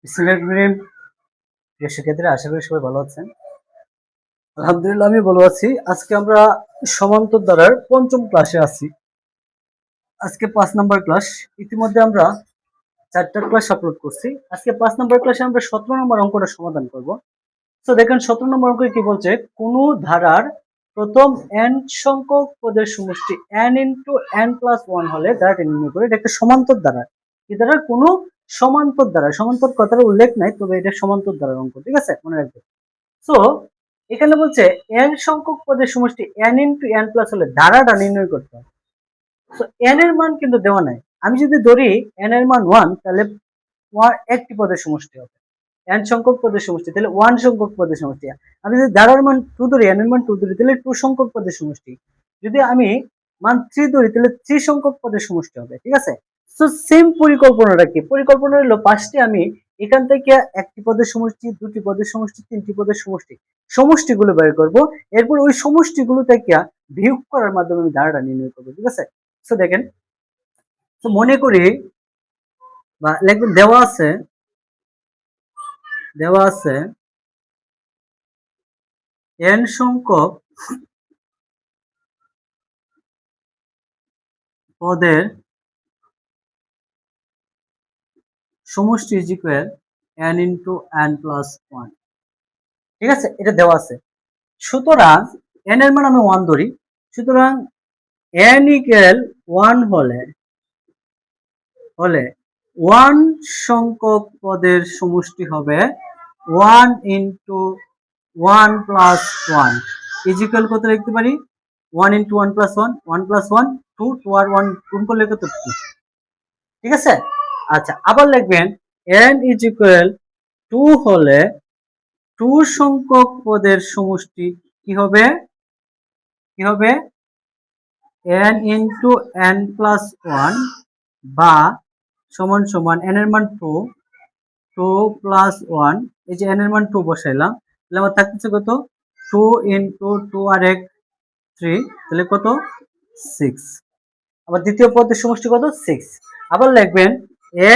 প্রিয় শিক্ষার্থীরা, আশা করি সবাই ভালো আছেন। আলহামদুলিল্লাহ, আমি ভালো আছি। আজকে আমরা সমান্তর ধারার পঞ্চম ক্লাসে আছি। আজকে 5 নম্বর ক্লাস। ইতিমধ্যে আমরা 4টা ক্লাস আপলোড করছি। আজকে 5 নম্বর ক্লাসে আমরা 17 নম্বর অঙ্কটা সমাধান করব। তো দেখেন 17 নম্বর অঙ্কে কি বলছে, কোন ধারার প্রথম n সংখ্যক পদের সমষ্টি n ইন্টু n প্লাস 1 হলে ধারাটি নির্ণয় করে। এটা একটা সমান্তর ধারা। এই ধারার কোন সমান্তর ধারা, সমান্তর কথার উল্লেখ নাই, তবে এটা সমান্তর ধারার অঙ্ক, ঠিক আছে, মনে রাখবে। সো এখানে বলছে n সংখ্যক পদের সমষ্টি n ইন্টু n প্লাস হলে ধারাটা নির্ণয় করতে হবে। সো n এর মান কিন্তু দেওয়া নাই। আমি যদি ধরি n এর মান 1, তাহলে একটি পদের সমষ্টি হবে। n সংখ্যক পদের সমষ্টি, তাহলে 1 সংখ্যক পদের সমষ্টি। আমি যদি ধারার মান 2 ধরি, n এর মান 2 ধরি, তাহলে 2 সংখ্যক পদের সমষ্টি। যদি আমি মান 3 ধরি, তাহলে 3 সংখ্যক পদের সমষ্টি হবে, ঠিক আছে। সো সেম পরিকল্পনাটা কি? পরিকল্পনা হলো পাঁচটি আমি এখান থেকে একটি পদের সমষ্টি, দুটি পদের সমষ্টি, তিনটি পদের সমষ্টি, সমষ্টিগুলো বের করব। এরপর ওই সমষ্টিগুলো থেকে বিয়োগ করার মাধ্যমে আমি ধারাটা নির্ণয় করবো, ঠিক আছে। সো দেখেন, তো মনে করি বা লিখবেন, দেওয়া আছে n সংখ্যক পদের সমষ্টি is equal n into n plus 1, ঠিক আছে, এটা দেওয়া আছে। সুতরাং n এর মান আমি 1 ধরি। সুতরাং n ইকুয়াল 1 হলে 1 সংখ্যক পদের সমষ্টি হবে 1 ইন্টু 1 প্লাস 1 ইজ ইকুয়াল কত লিখতে পারি? 1 ইন্টু 1 প্লাস 1, 1 প্লাস 1 2, 2 আর 1 গুণ করলে কত? 2, ঠিক আছে। আচ্ছা, আবার লিখবেন n ইজ ইকুয়াল 2 হলে 2 সংখ্যক পদের সমষ্টি কি হবে? n ইন্টু n প্লাস 1 বা সমান সমান n এর মান 2, 2 প্লাস 1, এই যে n এর মান 2 বসাইলাম, তাহলে আমার থাকতেছে কত? 2 ইন্টু 2 আর 1 3, তাহলে কত? 6। আবার দ্বিতীয় পদের সমষ্টি কত? 6। আবার লিখবেন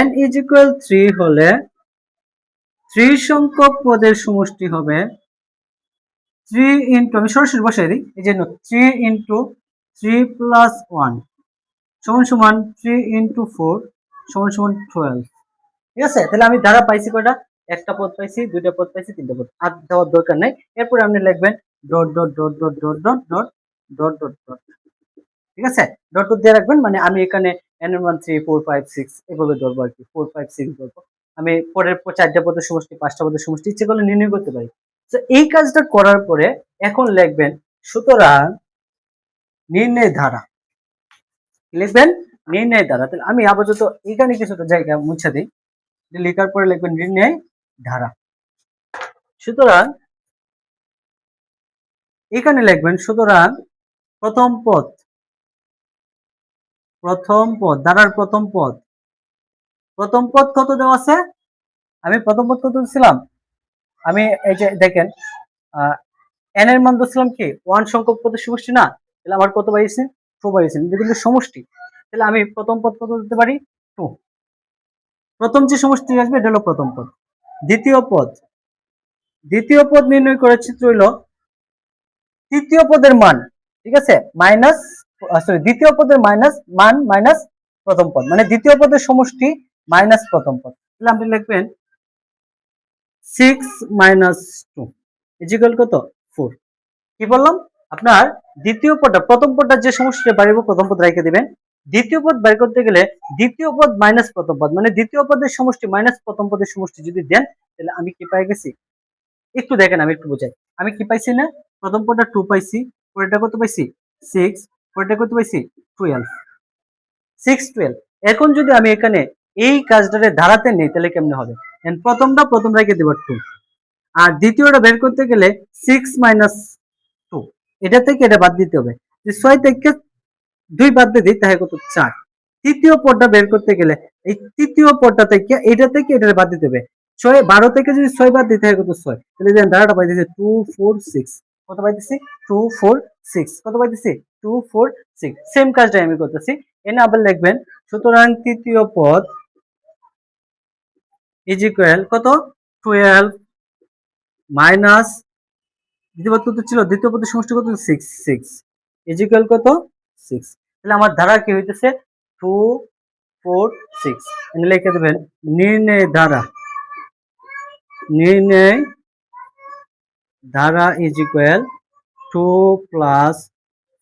n ইজ ইকুয়াল 3 হলে 3 সংখ্যক পদের সমষ্টি হবে 3 ইন্টু, আমি সরাসরি বসাই দিই, এই জন্য 3 ইন্টু 3 প্লাস 1 সমান সমান 3 ইন্টু 4 সমান সমান 12, ঠিক আছে। তাহলে আমি ধারা পাইছি কয়টা? একটা পদ পাইছি, দুইটা পদ পাইছি, তিনটা পদ। আর দেওয়ার দরকার নাই। এরপরে আপনি লিখবেন dot dot dot dot dot dot dot dot dot dot, ঠিক আছে। ডট ডট দিয়ে রাখবেন, মানে আমি এখানে n এর মান 3 4 5 6 এভাবে ধরবো আর কি, 4 5 6 ধরবো। আমি পরের 4টা পদের সমষ্টি, 5টা পদের সমষ্টি ইচ্ছে করলে নির্ণয় করতে পারি। তো এই কাজটা করার পরে এখন লিখবেন সুতরাং নির্ণয় ধারা, লিখবেন নির্ণয় ধারা। তাহলে আমি আপাতত এখানে কিছুটা জায়গা মুছে দিই, লেখার পরে লিখবেন নির্ণয় ধারা। সুতরাং এখানে লিখবেন সুতরাং প্রথম পদ, ধারার প্রথম পদ কত দেওয়া আছে? আমি প্রথম পদ কত দিছিলাম? আমি এই যে দেখেন, n এর মান দিছিলাম কি 1 সংখ্যক পদের সমষ্টি না, তাহলে আমার কত পাইছে? 2 পাইছে, এটা কিন্তু সমষ্টি। তাহলে আমি প্রথম পদ কত দিতে পারি? 2। প্রথম যে সমষ্টি আসবে এটা হলো প্রথম পদ। দ্বিতীয় পদ নির্ণয় করার চিত্র হলো তৃতীয় পদের মান, ঠিক আছে, মাইনাস, সরি, দ্বিতীয় পদের মান মাইনাস প্রথম পদ, মানে দ্বিতীয় পদের সমষ্টি মাইনাস প্রথম পদ। তাহলে আপনি লিখবেন 6 মাইনাস 2 ইজ ইকুয়াল কত? 4। কি বললাম? আপনার দ্বিতীয় পদটা, প্রথম পদটা যে সমষ্টিটা বাড়িব, প্রথম পদ রেখে দিবেন। দ্বিতীয় পদ বের করতে গেলে দ্বিতীয় পদ মাইনাস প্রথম পদ, মানে দ্বিতীয় পদের সমষ্টি মাইনাস প্রথম পদের সমষ্টি যদি দেন, তাহলে আমি কি পাই গেছি? একটু দেখেন, আমি একটু বোঝাই। আমি কি পাইছি না? প্রথম পদটা 2 পাইছি, পরেরটা কত পাইছি? 6, পরেরটা কত পাইছি? 12, 6 12। এখন যদি আমি এখানে এই কাজটারে ধারাতে নেই, তাহলে কেমনে হবে? প্রথমটা প্রথম রেখে দেব 2, আর দ্বিতীয়টা বের করতে গেলে 6 মাইনাস 2, এটা থেকে এটা বাদ দিতে হবে। যে 6 থেকে 2 বাদ দিয়ে দিই, তাহলে কত? 4। তৃতীয় পদটা বের করতে গেলে এই তৃতীয় পদটা থেকে এটা থেকে এটা বাদ দিতে হবে। 12 থেকে যদি 6 বাদ দিতে হয় কত? 6। তাহলে দেখেন ধারাটা পাইতেছি 2 4 6। কত পাইতেছি? 2 4 6। কত পাইতেছি? 2 4 6। সেম কাজটাই আমি করতেছি। এনে আবার লিখবেন সুতরাং তৃতীয় পদ ইজ ইকুয়াল কত 12 মাইনাস দ্বিতীয় পদ কত ছিল, দ্বিতীয় পদের সমষ্টি কত 6 6 ইজ ইকুয়াল কত 6। তাহলে আমার ধারা কি হইতেছে 2 4 6। এখানে লিখে দেবেন নির্ণয় ধারা is equal 2 plus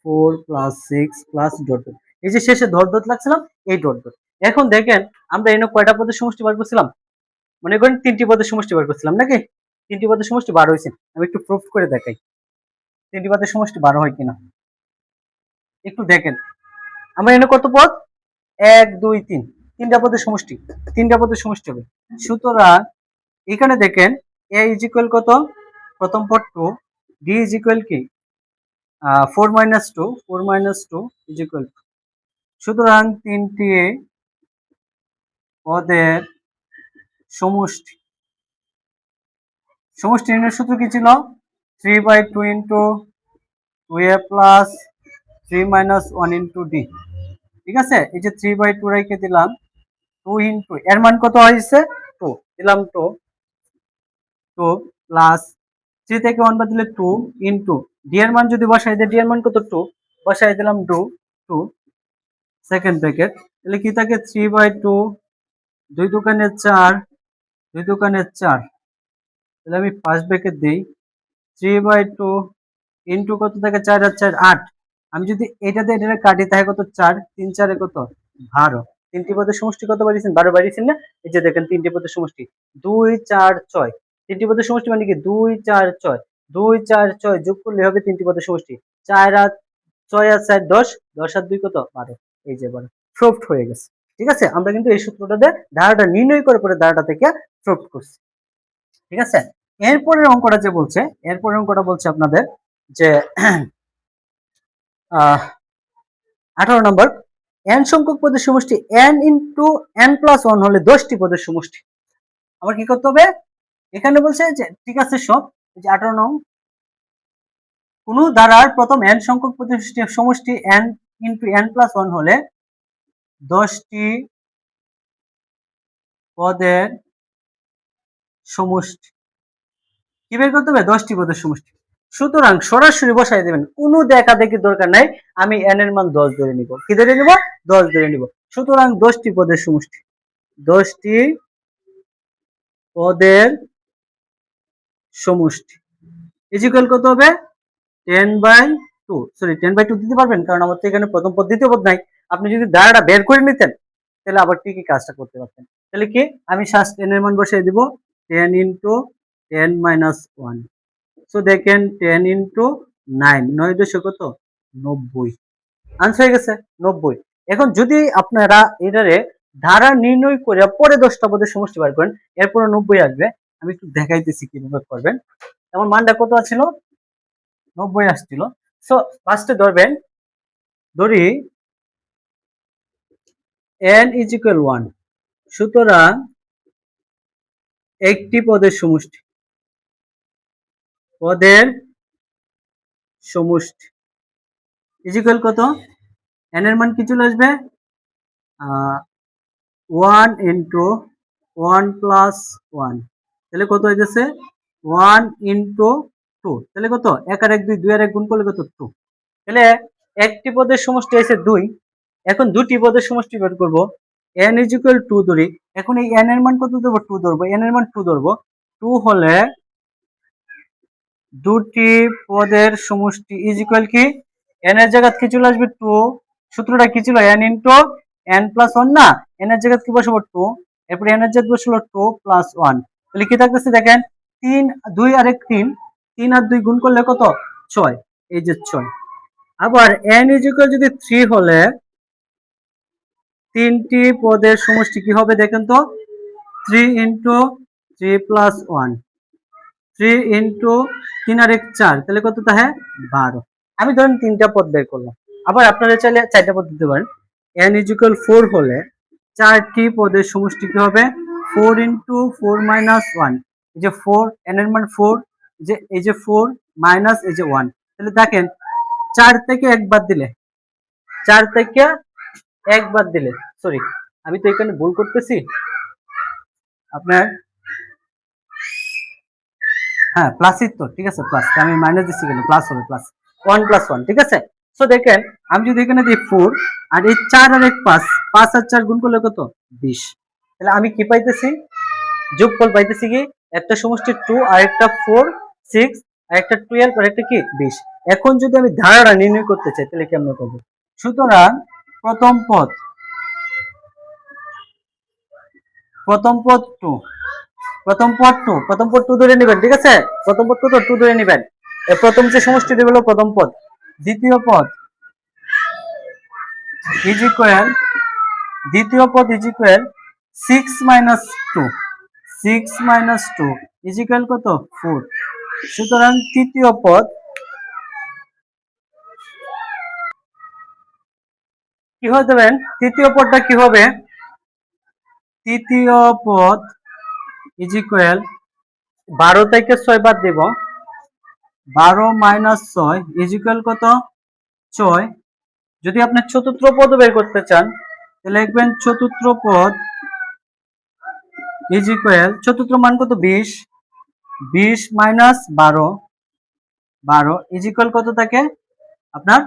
4 plus 6 plus dot dot. এই যে শেষে ডট ডট লাগছিলাম, এই ডট ডট। এখন দেখেন আমরা এনে কয়টা পদের সমষ্টি বার করছিলাম, মনে করেন 3টি পদের সমষ্টি বার করছিলাম নাকি, 3টি পদের সমষ্টি 12 হয়েছে। আমি একটু প্রুফ করে দেখাই 3টি পদের সমষ্টি 12 হয় কিনা, একটু দেখেন। আমরা এনে কত পদ 1 2 3, 3টা পদের সমষ্টি, 3টা পদের সমষ্টি হবে। সুতরাং এখানে দেখেন a ইজ ইকুয়াল কত, প্রথম পদ 2, d ইজ ইকুয়াল কি 4 মাইনাস 2 ইজ ইকুয়াল। সুতরাং 3টি পদের সমষ্টি নির্ণয়ের সূত্র কি ছিল 3/2 into 2a plus 3 minus 1 into d। ঠিক আছে, এই যে 3/2 রেখে দিলাম, 2 ইন্টু এর মান কত হয়েছে 2 দিলাম, 2 প্লাস 3 থেকে 1 বাদ দিলে 2 ইন্টু d এর মান যদি বসাই দিই, d এর মান কত 2 বসাই দিলাম 2 সেকেন্ড ব্র্যাকেট। তাহলে কি থাকে 3/2 2 দোকানে 4 2 দোকানে 4। তাহলে আমি ফার্স্ট ব্র্যাকেট দিই 3/2 ইন্টু কত থাকে 4 আর 4 8। আমি যদি এটাতে এটা কাটি তাহলে কত 4 3 4 এ কত 12। 3টি পদের সমষ্টি কত বাড়িয়েছেন 12 বাড়িয়েছেন না। এই যে দেখেন 3টি পদের সমষ্টি 2 4 6। 3টি পদের সমষ্টি মানে কি 2 4 6, 2 4 6 যোগ করলে হবে 3টি পদের সমষ্টি 4 আর 6 আর 4 10, 10 আর 2 কত 12। এই যে 12 প্রুফড হয়ে গেছে। ঠিক আছে, আমরা কিন্তু এই সূত্রটা দিয়ে ধারাটা নির্ণয় করে পরে ধারাটা থেকে প্রুফ করছি। ঠিক আছে, এরপরের অঙ্কটা যে বলছে, এরপরের অঙ্কটা বলছে আপনাদের যে 18 নম্বর n সংখ্যক পদের সমষ্টি n ইন্টু n প্লাস 1 হলে 10টি পদের সমষ্টি। আমার কি করতে হবে, এখানে বলছে যে ঠিক আছে সব, যে 18 নং কোন ধারার প্রথম n সংখ্যক পদের সমষ্টি n ইন্টু n প্লাস 1 হলে 10টি পদের সমষ্টি কি বের করতে হবে 10টি পদের সমষ্টি। সুতরাং সরাসরি বসাই দেবেন, কোনো দেখা দেখি দরকার নাই, আমি n এর মান 10 ধরে নিব। কি ধরে নিব 10 ধরে নিব। সুতরাং 10টি পদের সমষ্টি, 10টি পদের সমষ্টি ইকুয়াল কত হবে 10/2। সরি 10/2 দিতে পারবেন, কারণ আমার তো এখানে প্রথম পদ দ্বিতীয় পদ নাই। আপনি যদি ধারাটা বের করে নিতেন তাহলে আবার ঠিকই কাজটা করতে পারতেন। তাহলে কি আমি ফার্স্ট n এর মান বসিয়ে দিব 10 ইন্টু 10 মাইনাস 1। সো দেখেন 10 ইন্টু 9, 9 দশে কত 90। আনসার হয়ে গেছে 90। এখন যদি আপনারা এটারে ধারা নির্ণয় করে পরে 10টা পদের সমষ্টি বার করেন, এরপরে 90 আসবে। আমি একটু দেখাইতেছি কিভাবে করবেন। আমার মানটা কত ছিল 90 আসছিল। সো ফার্স্টে ধরবেন, ধরি n ইজ ইকুয়াল 1। সুতরাং একটি পদের সমষ্টি ইজ ইকুয়াল কত, n এর মান কি চলে আসবে 1 ইন্টু 1 প্লাস 1। তাহলে কত হইতেছে 1 ইন্টু 2। তাহলে কত 1 আর 1 2, 2 আর 1 গুণ করলে কত 2। তাহলে একটি পদের সমষ্টি আছে 2। এখন দুটি পদের সমষ্টি বের করব, n ইজ ইকুয়াল 2 ধরি। এখন এই n এর মান কত ধরবো 2 ধরবো, n এর মান 2 ধরবো। 2 হলে দুটি পদের সমষ্টি ইজ ইকুয়াল কি n এর জায়গা কি চলে আসবে 2। সূত্রটা কি ছিল n ইন্টু n প্লাস 1 না, n এর জায়গা কি বসাবো 2, এরপর n এর জায়গা বসাবো 2 প্লাস 1। তাহলে কি থাকতেছে দেখেন 3 2 আর 1 3, 3 আর 2 গুণ করলে কত 6, এই যে 6। আবার n ইজ ইকুয়াল যদি 3 হলে তিনটি পদের সমষ্টি কি হবে দেখেন তো 3 ইন্টু 3 প্লাস 1, 3 ইন্টু 3 আর 1 4, তাহলে কত থাকে 12। আমি ধরেন 3টা পদ বের করলাম। আবার আপনারা চাইলে 4টা পদ দিতে পারেন। n ইজ ইকুয়াল 4 হলে 4টি পদের সমষ্টি কি হবে 4 ইন্টু 4 মাইনাস 1। এই যে 4, n এর মান 4, যে এই যে 4 মাইনাস এই যে 1। তাহলে দেখেন 4 থেকে 1 বাদ দিলে, 4 থেকে 1 বাদ দিলে, সরি আমি তো এখানে ভুল করতেছি, আপনার হ্যাঁ প্লাসই তো, ঠিক আছে প্লাস, আমি মাইনাস দিচ্ছি কেন, প্লাস হবে, প্লাস 1 + 1, ঠিক আছে। সো দেখেন আমি যদি এখানে দিই 4 আর এই 4 আর 1 5, 5 আর 4 গুণ করলে কত 20, তাহলে আমি কি পাইতেছি, যোগফল পাইতেছি কি, একটা সমষ্টি 2 আর একটা 4 6 আর একটা 12 আর একটা কি 20। এখন যদি আমি ধারাটা নির্ণয় করতে চাই তাহলে কেমনে করব? সুতরাং প্রথম পদ, প্রথম পদ 2, প্রথম পদ 2, প্রথম পদ 2 ধরে নেবেন, ঠিক আছে, প্রথম পদ কত 2 ধরে নেবেন। প্রথম যে সমষ্টিটি হলো প্রথম পদ, দ্বিতীয় পদ ইজ ইকুয়াল, দ্বিতীয় পদ ইজ ইকুয়াল 6 - 2, 6 - 2 ইজ ইকুয়াল কত 4। সুতরাং তৃতীয় পদ কি হয়ে যাবেন, তৃতীয় পদটা কি হবে, তৃতীয় পদ ইজ ইকুয়াল 12 থেকে 6 বাদ দেব, 12 - 6 ইজ ইকুয়াল কত 6। যদি আপনি চতুর্থ পদ বের করতে চান তাহলে লিখবেন চতুর্থ পদ ইজ ইকুয়াল, চতুর্থ মান কত 20, 20 - 12, 12 ইজ ইকুয়াল কত থাকে আপনার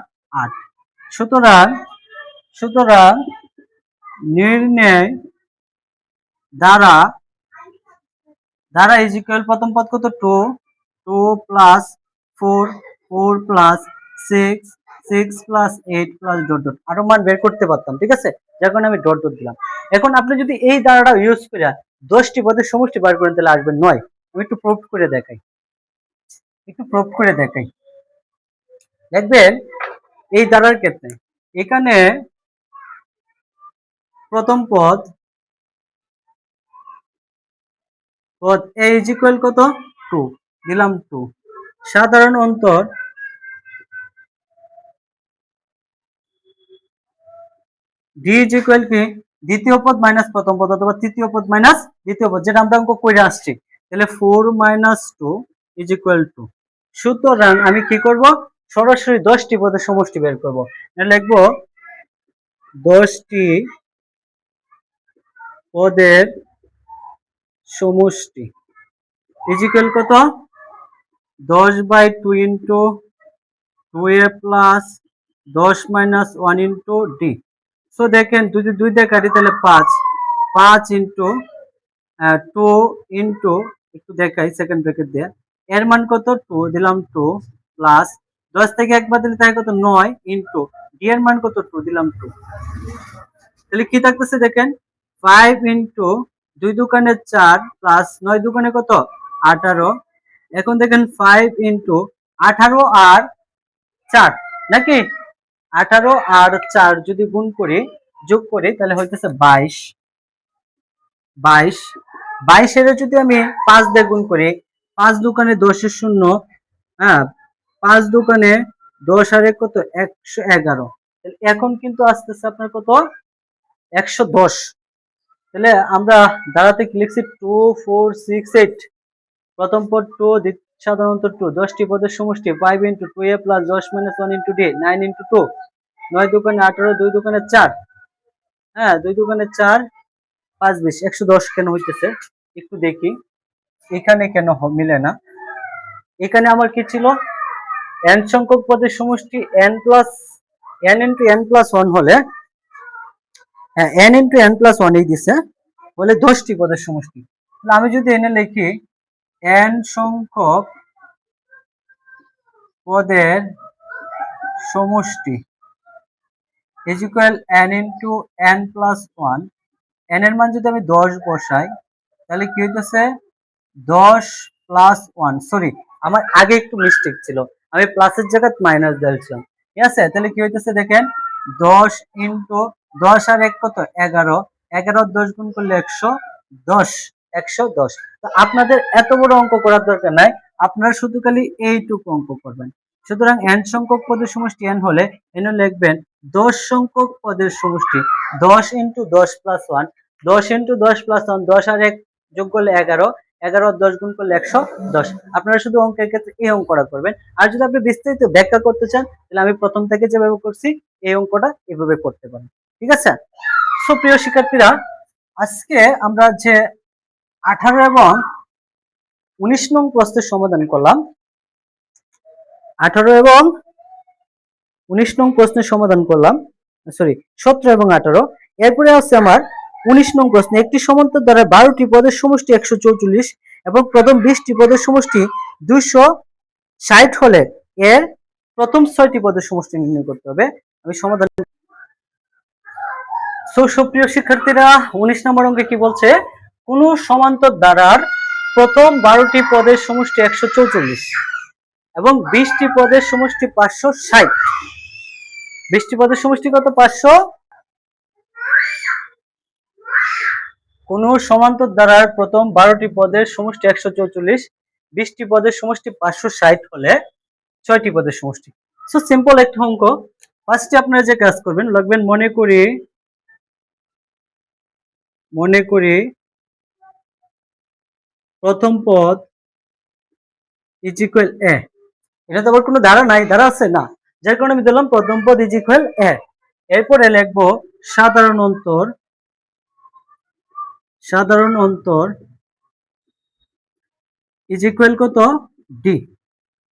8। সুতরাং সুতরাং নির্ণয় দ্বারা, দ্বারা ইজ ইকুয়াল প্রথম পদ কত 2, 2 + 4, 4 + 6, 6 + 8 ডট ডট আরো মান বের করতে পারতাম, ঠিক আছে, যার কারণে আমি ডট ডট দিলাম। এখন আপনি যদি এই দ্বারাটা ইউজ করে 10টি পদের সমষ্টি বার করেন তাহলে আসবে 9। আমি একটু প্রুফ করে দেখাই, একটু প্রুফ করে দেখাই। দেখবেন এই দ্বারার ক্ষেত্রে এখানে প্রথম পদ, পদ a ইজ ইকুয়াল কত 2 দিলাম 2, সাধারণ অন্তর d ইজ ইকুয়াল কি, দ্বিতীয় পদ মাইনাস প্রথম পদ অথবা তৃতীয় পদ মাইনাস দ্বিতীয় পদ, যেটা আমরা অঙ্ক করে আসছি। তাহলে 4 - 2 ইজ ইকুয়াল 2। সুতরাং আমি কি করব, সরাসরি 10টি পদের সমষ্টি বের করব। লিখবো 10টি পদের সমষ্টি ইজ ইকুয়াল কত 10/2 into 2a plus 10 - 1 into d। So দেখেন যদি 2 দিয়ে কাটি তাহলে 5, 5 ইন্টু 2 ইন্টু, একটু দেখাই সেকেন্ড ব্র্যাকেট দিয়ে, এর মান কত 2 দিলাম 2 প্লাস 10 থেকে একবার দিলে তাই কত 9 ইন্টু d এর মান কত 2 দিলাম 2। তাহলে কি থাকতেছে দেখেন 5 ইন্টু 2 দোকানে 4 প্লাস 9 দোকানে কত 18। এখন দেখেন 5 ইন্টু 18 আর 4 নাকি, 18 আর 4 যদি গুণ করি যোগ করি তাহলে হইতেছে 22, 22, 22 এর যদি আমি 5 দিয়ে গুণ করি, 5 দোকানে 10 এর শূন্য, হ্যাঁ 5 দোকানে 10 আর 1 কত 111। এখন কিন্তু আসতেছে আপনার কত 110। তাহলে আমরা দাঁড়াতে কি লিখছি 2 4 6 8, প্রথম পদ 2, সাধারণত 2, 10টি পদের সমষ্টি 5 into 2a plus 10 - 1 into d, 9 into 2, 9 দোকানে 18, 2 দোকানে 4, হ্যাঁ 2 দোকানে 4, 5 20, 110 কেন হইতেছে একটু দেখি, এখানে কেন মিলে না। এখানে আমার কি ছিল, n সংখ্যক পদের সমষ্টি n ইন্টু n প্লাস 1 হলে, হ্যাঁ n ইন্টু n প্লাস 1 এই দিছে বলে 10টি পদের সমষ্টি। তাহলে আমি যদি এনে লিখি n সংখ্যক পদের সমষ্টি is equal n into n plus 1, n এর মান যদি আমি 10 বসাই তাহলে কি হইতেছে 10 প্লাস 1, সরি আমার আগে একটু মিস্টেক ছিল, আমি প্লাসের জায়গায় মাইনাস দিয়েছিলাম, ঠিক আছে। তাহলে কি হইতেছে দেখেন 10 ইন্টু 10 আর 1 কত 11, 11 10 গুণ করলে 110, 110। তো আপনাদের এত বড় অঙ্ক করার দরকার নাই, আপনারা শুধু খালি এইটুকু অঙ্ক করবেন। সুতরাং n সংখ্যক পদের সমষ্টি n হলে n লিখবেন 10 সংখ্যক পদের সমষ্টি 10 ইন্টু 10 প্লাস 1, 10 ইন্টু 10 প্লাস 1, 10 আর 1 যোগ করলে 11, 11 10 গুণ করলে 110। আপনারা শুধু অঙ্কের ক্ষেত্রে এই অঙ্কটা করবেন। আর যদি আপনি বিস্তারিত ব্যাখ্যা করতে চান তাহলে আমি প্রথম থেকে যেভাবে করছি এই অঙ্কটা এভাবে করতে পারেন, ঠিক আছে। সুপ্রিয় শিক্ষার্থীরা, আজকে আমরা যে 18 এবং 19 নং প্রশ্নের সমাধান করলাম। 18 এবং 19 নং প্রশ্নের সমাধান করলাম, সরি 17 এবং 18। এরপরে আছে আমার 19 নং প্রশ্ন, একটি সমান্তর দ্বারা 12টি পদের সমষ্টি 144 এবং প্রথম 20টি পদের সমষ্টি 260 হলে এর প্রথম 6টি পদের সমষ্টি নির্ণয় করতে হবে। আমি সমাধান। সুপ্রিয় শিক্ষার্থীরা, 19 নম্বর অঙ্কে কি বলছে, কোন সমান্তর দ্বারার প্রথম 12টি পদের সমষ্টি 144 এবং 20টি পদের সমষ্টি 560। 20টি পদের সমষ্টি কত? 500। কোন সমান্তর দ্বারার প্রথম 12টি পদের সমষ্টি 144, 20টি পদের সমষ্টি 560 হলে 6টি পদের সমষ্টি। সো সিম্পল একটা অঙ্ক। ফার্স্টে আপনারা যে কাজ করবেন, লিখবেন মনে করি প্রথম পদ ইজ ইকুয়াল এ। এটা তো আবার কোনো ধারা নাই, ধারা আছে না, যার কারণে আমি দিলাম প্রথম পদ ইজ ইকুয়াল এ। এরপরে লিখবো সাধারণ অন্তর ইজ ইকুয়াল কত? ডি।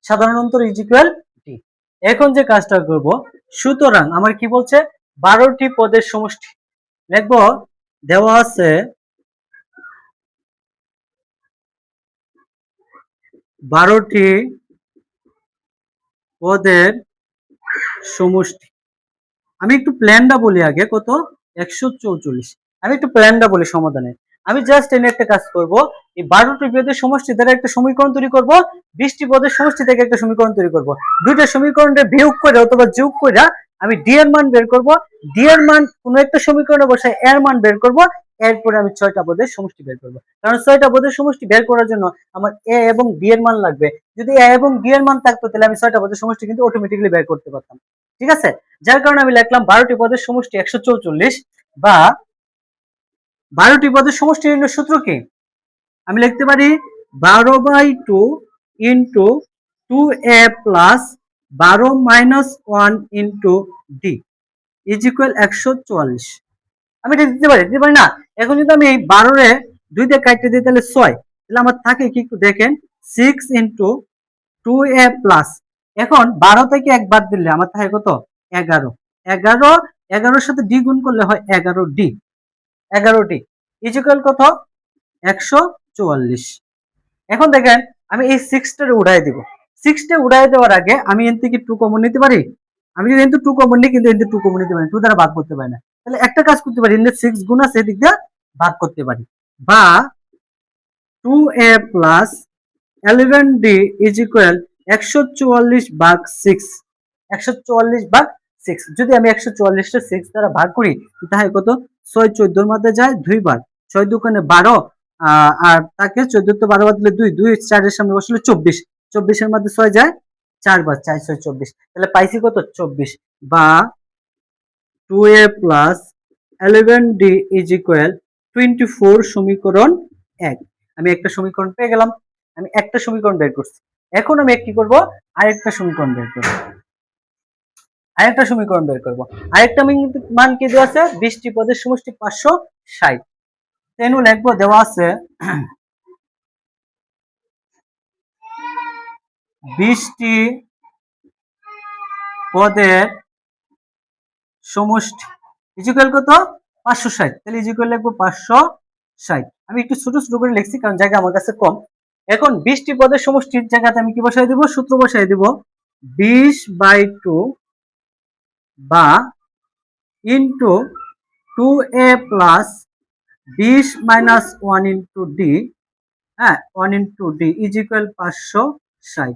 সাধারণ অন্তর ইজ ইকুয়াল ডি। এখন যে কাজটা করব, সুতরাং আমার কি বলছে, 12টি পদের সমষ্টি লিখবো, দেওয়া আছে 12টি পদের সমষ্টি। আমি একটু প্ল্যানটা বলি আগে, কত? 144। আমি একটু প্ল্যানটা বলি সমাধানে। আমি জাস্ট এনে একটা কাজ করব, এই 12টি পদের সমষ্টি দ্বারা একটা সমীকরণ তৈরি করব, 20টি পদের সমষ্টি থেকে একটা সমীকরণ তৈরি করব। দুইটা সমীকরণের বিয়োগ করে অথবা যোগ করে আমি ডি এর মান বের করব। ডি এর মান কোন একটা সমীকরণে বসায় এর মান বের করব। এরপরে আমি 6টা পদের সমষ্টি বের করব, কারণ 6টা পদের সমষ্টি বের করার জন্য আমার এ এবং ডি এর মান লাগবে। যদি এ এবং ডি এর মান থাকতো তাহলে আমি 6টা পদের সমষ্টি কিন্তু অটোমেটিক্যালি বের করতে পারতাম। ঠিক আছে, যার কারণে আমি লিখলাম 12টি পদের সমষ্টি 144, বা 12টি পদের সমষ্টি নির্ণয়ের সূত্র কি? আমি লিখতে পারি 12/2 into 2a plus 12 minus 1 into D is equal 144। আমি এটা দিতে পারি না? এখন যদি আমি এই 12 2 দিয়ে কাটতে দিই তাহলে 6, তাহলে আমার থাকে কি একটু দেখেন, 6 ইন্টু 2a প্লাস, এখন 12 থেকে 1 বাদ দিলে আমার থাকে কত? 11। 11 সাথে ডি গুণ করলে হয় 11d। 11d ইজ ইকুয়াল কত? 144। এখন দেখেন আমি এই 6টা উড়াই দিব। 6টা উড়াই দেওয়ার আগে আমি এর থেকে 2 কমন নিতে পারি। আমি যদি কিন্তু 2 কমন নিই, কিন্তু এর 2 কমন নিতে পারি, 2 দ্বারা ভাগ করতে পারি না। তাহলে একটা কাজ করতে পারি, এর 6 গুণ আছে, এদিক দিয়ে ভাগ করতে পারি, বা 2a plus 11d is equal 144 ভাগ 6। 144 ভাগ 6, যদি আমি 144টা 6 দ্বারা ভাগ করি তাহলে কত? 6 14 এর মধ্যে যায় 2 বার, 6 দুগুণে 12, আর তাকে 14 তো 12 বাদ দিলে 2, 2 4 এর সামনে বসলে 24, 24 এর মধ্যে 6 যায় 4 বার, 4 6 24, তাহলে পাইছি কত? 24, বা 2a plus 11d is equal 24 সমীকরণ 1। আমি একটা সমীকরণ পেয়ে গেলাম, আমি একটা সমীকরণ বের করছি। এখন আমি কি করব? আরেকটা সমীকরণ বের করব। আরেকটা মান কি দেওয়া আছে? 20টি পদের সমষ্টি 560। তেনু লিখবো, দেওয়া আছে 20টি পদের সমষ্টি ইজ ইকুয়াল কত? 560। তাহলে ইজ ইকুয়াল লিখবো 560। আমি একটু ছোট ছোট করে লিখছি কারণ জায়গা আমার কাছে কম। এখন 20টি পদের সমষ্টির জায়গাতে আমি কি বসাই দিব? সূত্র বসাই দিব, 20/2 বা into 2a plus 20 minus 1 into D, হ্যাঁ 1 into D is equal 560,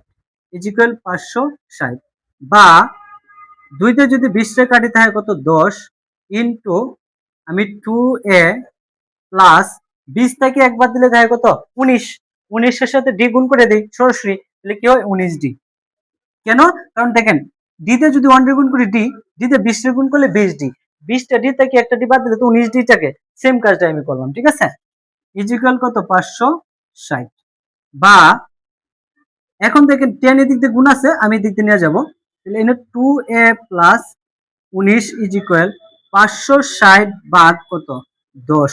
is equal 560, বা 2তে যদি 20 রে কাটি তাহলে কত? 10 ইন্টু আমি 2a প্লাস 20 থেকে একবার দিলে তাহলে কত? 19। 19 এর সাথে ডি গুণ করে দেই সরাসরি, তাহলে কি হয়? 19d। কেন? কারণ দেখেন, ডি তে যদি 1 রে গুণ করি ডি, ডি তে 20 রে গুণ করলে 20d, 20টা ডি থেকে একটা ডি বাদ দিলে তো 19d টাকে, সেম কাজটা আমি করলাম। ঠিক আছে, ইজ ইকুয়াল কত? 560, বা এখন দেখেন 10 এদিক দিয়ে গুণ আছে, আমি এদিক দিয়ে নিয়ে যাব, তাহলে এখানে 2a প্লাস 19 ইজ ইকুয়াল 560 ভাগ কত? 10।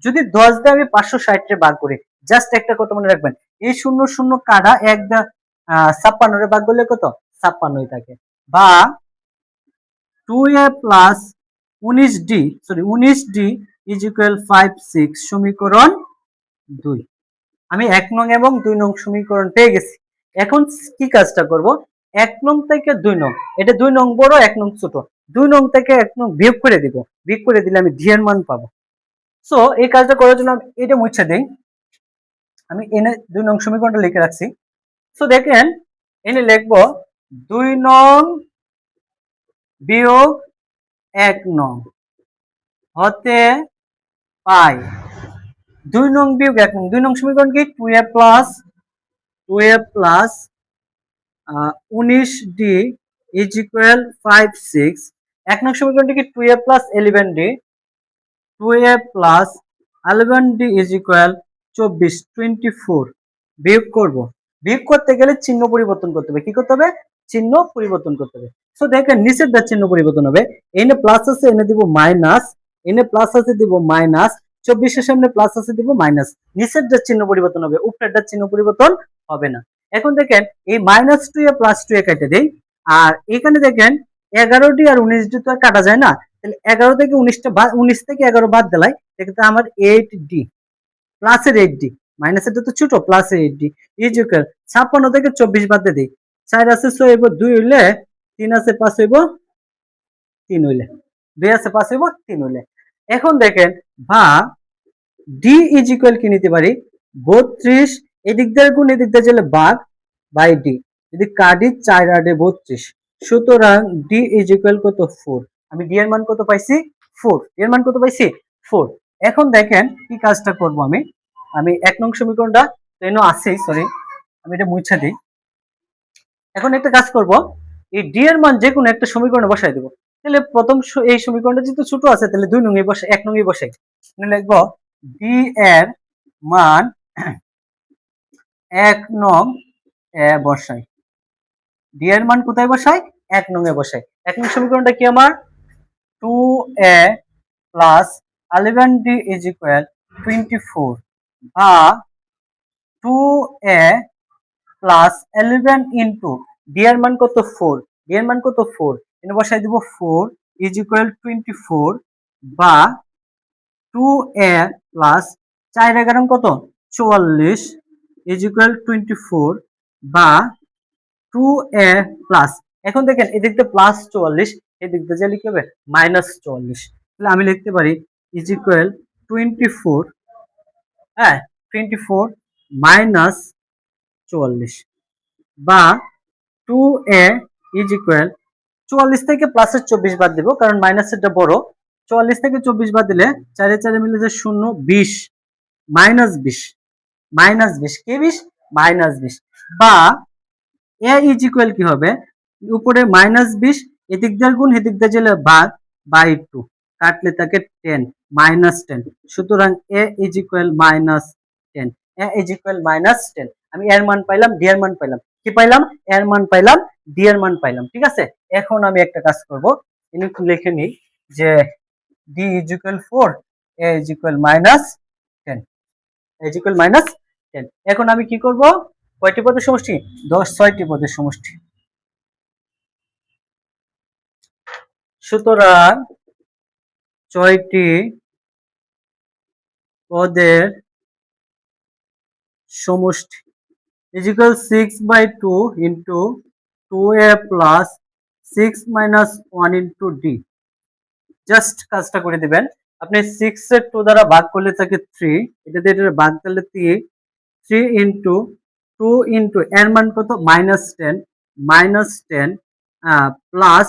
যদি 10 দিয়ে আমি 560 রে ভাগ করি জাস্ট একটা কথা মনে রাখবেন, এই শূন্য শূন্য কাটা 56 ভাগ করলে কত? 56ই থাকে। বা 2a plus 19d, sorry 19d is equal 5 6 সমীকরণ 2। আমি 1 নং এবং 2 নং সমীকরণ পেয়ে গেছি। এখন কি কাজটা করব, 1 নং থেকে 2 নং, এটা 2 নং বড় 1 নং ছোট, 2 নং থেকে 1 নং বিয়োগ করে দিব, বিয়োগ করে দিলে আমি d এর মান পাবো। সো এই কাজটা করার জন্য আমি এটা মুছে দেই, আমি এনে 2 নং সমীকরণটা লিখে রাখছি। সো দেখেন এনে লিখবো 2 নং বিয়োগ 1 নং হতে পাই 2 নং বিয়োগ 1 নং। 2 নং সমীকরণ কি? 2a plus 19d is equal 5 6। 1 নং সমীকরণটি কি? 2a plus 11d, 2a plus 11d is equal 24 24। বিয়োগ করব, বিয়োগ করতে গেলে চিহ্ন পরিবর্তন করতে হবে। কি করতে হবে? চিহ্ন পরিবর্তন করতে হবে। সো দেখেন নিচের দা চিহ্ন পরিবর্তন হবে, এনে প্লাস আছে এনে দিব মাইনাস, এনে প্লাস আছে দিব মাইনাস, 24 এর সামনে প্লাস আছে দিব মাইনাস। নিচের দা চিহ্ন পরিবর্তন হবে, উপরের দা চিহ্ন পরিবর্তন হবে না। এখন দেখেন এই মাইনাস 2a প্লাস 2a কেটে দেই, আর এখানে দেখেন 11d আর 19d তো আর কাটা যায় না, তাহলে 11 থেকে 19 থেকে 11 বাদ দিলাই, সেক্ষেত্রে আমার 8d প্লাসের 8d, মাইনাসেরটা তো ছোট, প্লাসের 8d ইজ ইকুয়াল 56 থেকে 24 বাদ দিয়ে দিই, 4 আছে 6 হইব, 2 হইলে 3 আছে 5 হইব, 3 হইলে 2 আছে 5 হইব, 3 হইলে। এখন দেখেন বা ডি ইজ ইকুয়াল কি নিতে পারি? 32 এদিক দিয়ে গুণ এদিক দিয়ে চলে ভাগ বাই ডি, যদি কাটি 4 8 32, সুতরাং ডি ইজ ইকুয়াল কত? 4। আমি ডি এর মান কত পাইছি? 4। ডি এর মান কত পাইছি? 4। এখন দেখেন কি কাজটা করব, আমি আমি 1 নং সমীকরণটা এনো আছে, সরি আমি এটা মুছে দিই। এখন একটা কাজ করব, এই ডি এর মান যে কোনো একটা সমীকরণে বসাই দেব। তাহলে প্রথম এই সমীকরণটা যেহেতু ছোট আছে, তাহলে 2 নং এ বসে 1 নং এ বসাই, লিখব ডি এর মান 1 নং এ বসাই। ডি এর মান কোথায় বসাই? 1 নং এ বসাই। 1 নং সমীকরণটা কি আমার? 2a plus 11d is equal 24 বা 2a প্লাস 11 ইন্টু ডি এর মান কত? 4। ডি এর মান কত? 4। এখানে বসাই দিব 4 ইজ ইকুয়াল 24 বা 2a প্লাস 4 11 কত? 44 ইজ ইকুয়াল 24 বা 2a প্লাস, এখন দেখেন এদিক দিয়ে প্লাস 44, এদিক দিয়ে যা লিখতে হবে মাইনাস 44, তাহলে আমি লিখতে পারি ইজ ইকুয়াল 24, হ্যাঁ 24 মাইনাস 44 বা 2a ইজ ইকুয়াল 44 থেকে প্লাসের 24 বাদ দিব, কারণ মাইনাসেরটা বড়। 44 থেকে 24 বাদ দিলে 4 এ 4 মিলে যে 0 20 মাইনাস 20, মাইনাস 20 কে 20 মাইনাস 20 বা এ ইজ ইকুয়াল কি হবে? উপরে মাইনাস 20, এদিক দিয়ে গুণ এদিক দিয়ে চলে ভাগ বাই 2, কাটলে থাকে 10 মাইনাস 10, সুতরাং a is equal minus 10। A is equal minus 10। আমি এর মান পাইলাম, ডি এর মান পাইলাম। কি পাইলাম? এর মান পাইলাম, ডি এর মান পাইলাম। ঠিক আছে, এখন আমি একটা কাজ করব, একটু লিখে নিই যে D is equal 4, A is equal minus 10, a is equal minus 10। এখন আমি কি করব? কয়টি পদের সমষ্টি? 6টি পদের সমষ্টি। সুতরাং 6টি পদের সমষ্টি is equal 6/2 into 2a plus 6 minus 1 into d। Just কাজটা করে দিবেন, আপনি 6 এর 2 দ্বারা ভাগ করলে থাকে 3, এটা দিয়ে এটা ভাগ করলে 3 into 2 into এর মান কত? মাইনাস 10, মাইনাস 10 প্লাস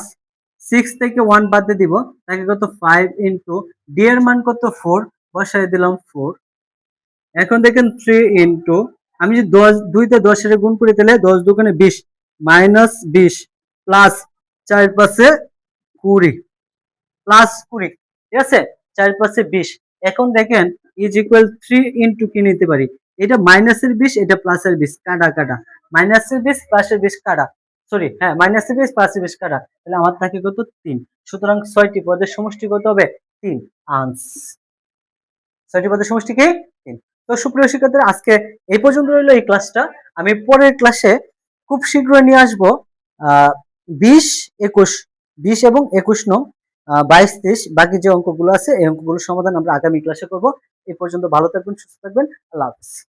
6 থেকে 1 বাদ দিয়ে দিব, তাকে কত? 5 into d এর মান কত? 4, বসাই দিলাম 4। এখন দেখেন 3 into, আমি যদি 2 তে 10 এর গুণ করি তাহলে 10 দুগুণে 20 মাইনাস 20 প্লাস 4 পাশে 20 প্লাস 20, ঠিক আছে, 4 পাশে 20। এখন দেখেন ইজ ইকুয়াল 3 ইনটু কি নিতে পারি? এটা মাইনাসের 20, এটা প্লাসের 20, কাটা কাটা, মাইনাসের 20 প্লাসের 20 কাটা, সরি হ্যাঁ মাইনাসের 20 প্লাসের 20 কাটা, তাহলে আমার থাকে কত? 3। সুতরাং 6টি পদের সমষ্টি কত হবে? 3 আনস। 6টি পদের সমষ্টি কি? 3। তো সুপ্রিয় শিক্ষার্থীরা, আজকে এই পর্যন্ত রইলো এই ক্লাসটা। আমি পরের ক্লাসে খুব শীঘ্রই নিয়ে আসবো 20, 21, 20 এবং 21 নং, 22, 23 বাকি যে অঙ্কগুলো আছে এই অঙ্কগুলোর সমাধান আমরা আগামী ক্লাসে করব। এই পর্যন্ত ভালো থাকবেন, সুস্থ থাকবেন। আল্লাহ হাফেজ।